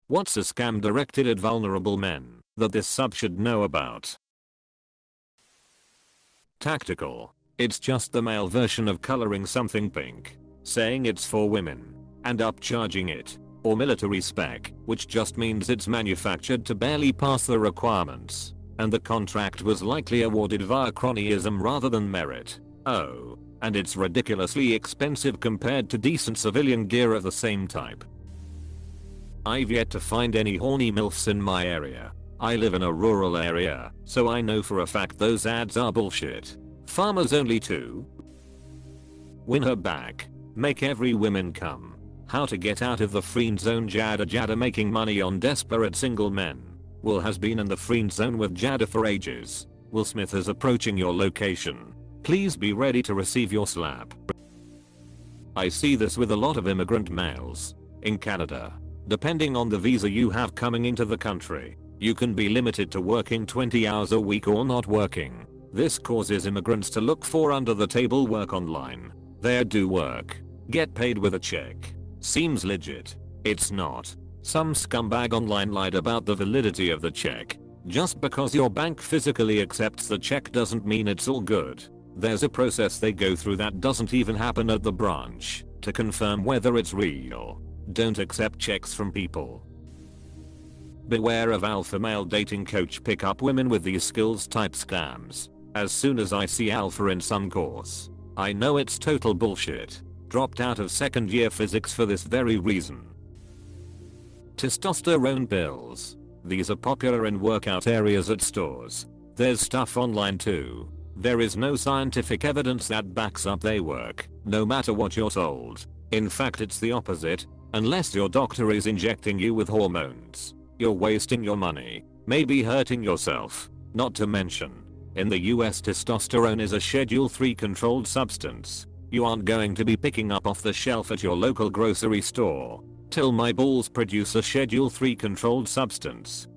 What's a scam directed at vulnerable men that this sub should know about? Tactical. It's just the male version of coloring something pink, saying it's for women, and upcharging it. Or military spec, which just means it's manufactured to barely pass the requirements, and the contract was likely awarded via cronyism rather than merit. Oh, and it's ridiculously expensive compared to decent civilian gear of the same type. I've yet to find any horny MILFs in my area. I live in a rural area, so I know for a fact those ads are bullshit. Farmers only too. Win her back. Make every woman come. How to get out of the friend zone. Jada making money on desperate single men. Will has been in the friend zone with Jada for ages. Will Smith is approaching your location. Please be ready to receive your slap. I see this with a lot of immigrant males. In Canada, depending on the visa you have coming into the country, you can be limited to working 20 hours a week or not working. This causes immigrants to look for under the table work online. There do work. Get paid with a check. Seems legit. It's not. Some scumbag online lied about the validity of the check. Just because your bank physically accepts the check doesn't mean it's all good. There's a process they go through that doesn't even happen at the branch to confirm whether it's real. Don't accept checks from people. Beware of alpha male dating coach pick up women with these skills type scams. As soon as I see alpha in some course, I know it's total bullshit. Dropped out of second year physics for this very reason. Testosterone pills. These are popular in workout areas at stores. There's stuff online too. There is no scientific evidence that backs up they work, no matter what you're told. In fact, it's the opposite. Unless your doctor is injecting you with hormones, you're wasting your money, maybe hurting yourself. Not to mention, in the US testosterone is a Schedule 3 controlled substance. You aren't going to be picking up off the shelf at your local grocery store. Till my balls produce a Schedule 3 controlled substance.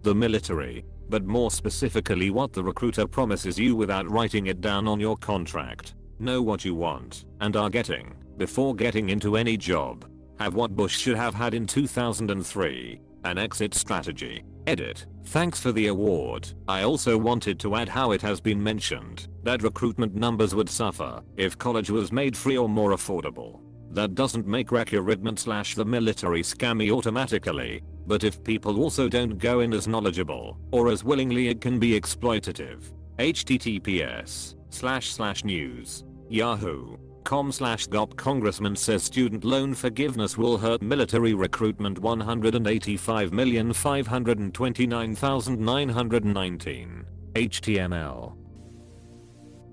The military, but more specifically what the recruiter promises you without writing it down on your contract. Know what you want and are getting before getting into any job. Have what Bush should have had in 2003, an exit strategy. Edit. Thanks for the award. I also wanted to add how it has been mentioned that recruitment numbers would suffer if college was made free or more affordable. That doesn't make recruitment / the military scammy automatically, but if people also don't go in as knowledgeable or as willingly, it can be exploitative. https://news yahoo.com/gop Congressman says student loan forgiveness will hurt military recruitment. 185,529,919 HTML.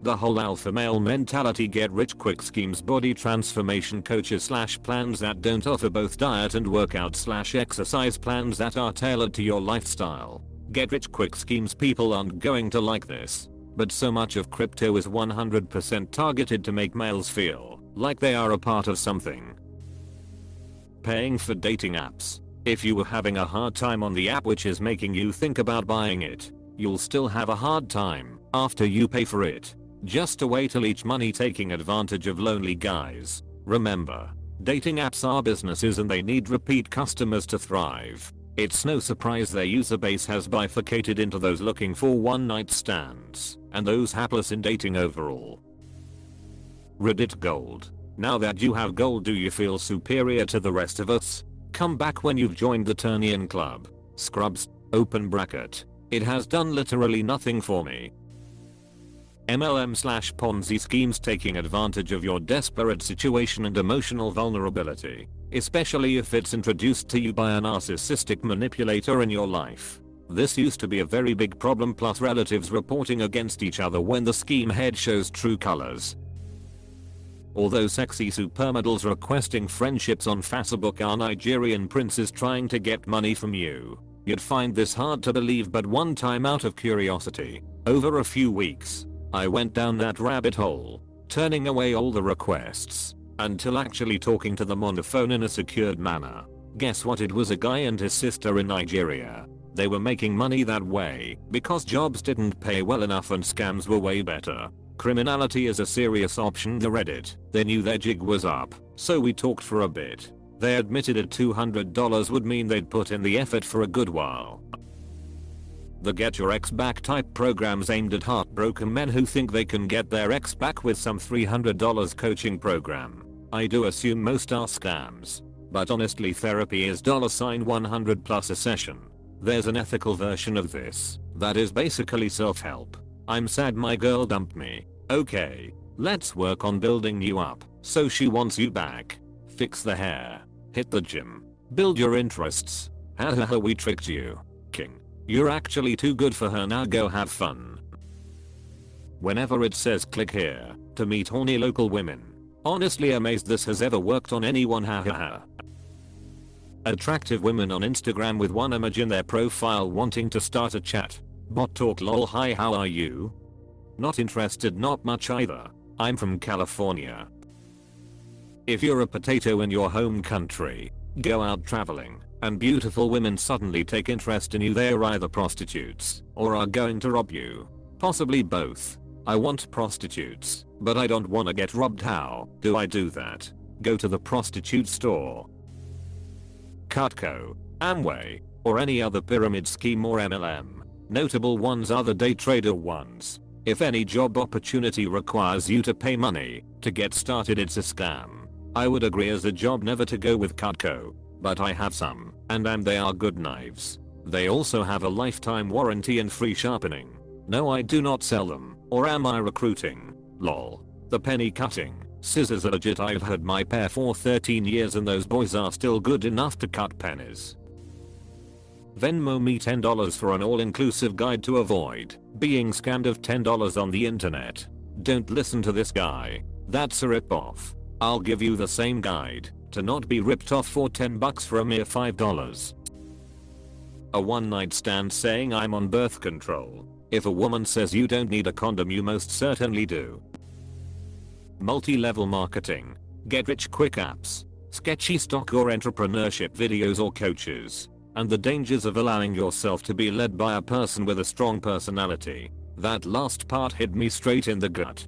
The whole alpha male mentality get rich quick schemes, body transformation coaches / plans that don't offer both diet and workout / exercise plans that are tailored to your lifestyle. Get rich quick schemes. People aren't going to like this, but so much of crypto is 100% targeted to make males feel like they are a part of something. Paying for dating apps. If you were having a hard time on the app which is making you think about buying it, you'll still have a hard time after you pay for it. Just to wait till each money taking advantage of lonely guys. Remember, dating apps are businesses and they need repeat customers to thrive. It's no surprise their user base has bifurcated into those looking for one night stands and those hapless in dating overall. Reddit gold. Now that you have gold, do you feel superior to the rest of us? Come back when you've joined the Turnian Club. Scrubs, open bracket. It has done literally nothing for me. MLM/Ponzi schemes taking advantage of your desperate situation and emotional vulnerability, especially if it's introduced to you by a narcissistic manipulator in your life. This used to be a very big problem, plus relatives reporting against each other when the scheme head shows true colors. Although sexy supermodels requesting friendships on Facebook are Nigerian princes trying to get money from you, you'd find this hard to believe, but one time out of curiosity, over a few weeks, I went down that rabbit hole, turning away all the requests, until actually talking to them on the phone in a secured manner. Guess what? It was a guy and his sister in Nigeria. They were making money that way because jobs didn't pay well enough and scams were way better. Criminality is a serious option. The Reddit. They knew their jig was up, so we talked for a bit. They admitted a $200 would mean they'd put in the effort for a good while. The Get Your Ex Back type programs aimed at heartbroken men who think they can get their ex back with some $300 coaching program. I do assume most are scams. But honestly, therapy is $100 plus a session. There's an ethical version of this that is basically self-help. I'm sad my girl dumped me. Okay, let's work on building you up so she wants you back. Fix the hair, hit the gym, build your interests. Haha, we tricked you. King. You're actually too good for her, now go have fun. Whenever it says click here to meet horny local women, honestly amazed this has ever worked on anyone, hahaha. Attractive women on Instagram with one image in their profile wanting to start a chat. Bot talk lol, hi how are you? Not interested, not much either. I'm from California. If you're a potato in your home country, go out traveling, and beautiful women suddenly take interest in you, they're either prostitutes or are going to rob you. Possibly both. I want prostitutes, but I don't wanna get robbed. How do I do that? Go to the prostitute store. Cutco, Amway, or any other pyramid scheme or MLM. Notable ones are the day trader ones. If any job opportunity requires you to pay money to get started, it's a scam. I would agree as a job never to go with Cutco, but I have some, and they are good knives. They also have a lifetime warranty and free sharpening. No, I do not sell them, or am I recruiting? Lol. The penny cutting scissors are legit. I've had my pair for 13 years and those boys are still good enough to cut pennies. Venmo me $10 for an all-inclusive guide to avoid being scammed of $10 on the internet. Don't listen to this guy. That's a rip-off. I'll give you the same guide to not be ripped off for $10 for a mere $5. A one-night stand saying I'm on birth control. If a woman says you don't need a condom, you most certainly do. Multi-level marketing, get-rich-quick apps, sketchy stock or entrepreneurship videos or coaches, and the dangers of allowing yourself to be led by a person with a strong personality. That last part hit me straight in the gut.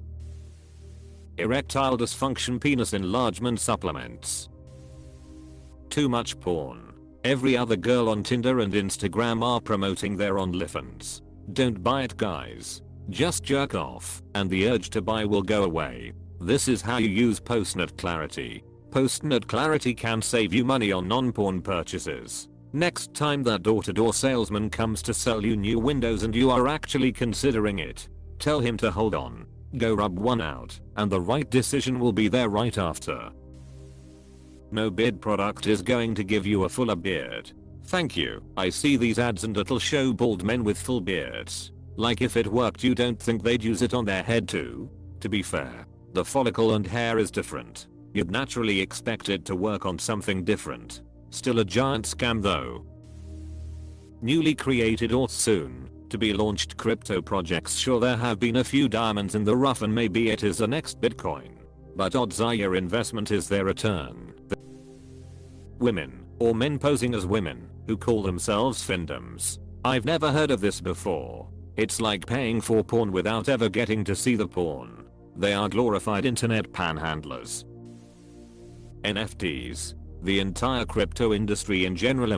Erectile dysfunction, penis enlargement supplements. Too much porn. Every other girl on Tinder and Instagram are promoting their OnlyFans. Don't buy it, guys. Just jerk off, and the urge to buy will go away. This is how you use Postnet Clarity. Postnet Clarity can save you money on non-porn purchases. Next time that door-to-door salesman comes to sell you new windows and you are actually considering it, tell him to hold on. Go rub one out, and the right decision will be there right after. No beard product is going to give you a fuller beard. Thank you. I see these ads and it'll show bald men with full beards. Like if it worked, you don't think they'd use it on their head too? To be fair, the follicle and hair is different. You'd naturally expect it to work on something different. Still a giant scam though. Newly created or soon to be launched crypto projects. Sure, there have been a few diamonds in the rough and maybe it is the next Bitcoin. But odds are your investment is their return. Women or men posing as women who call themselves findoms. I've never heard of this before. It's like paying for porn without ever getting to see the porn. They are glorified internet panhandlers. NFTs. The entire crypto industry in general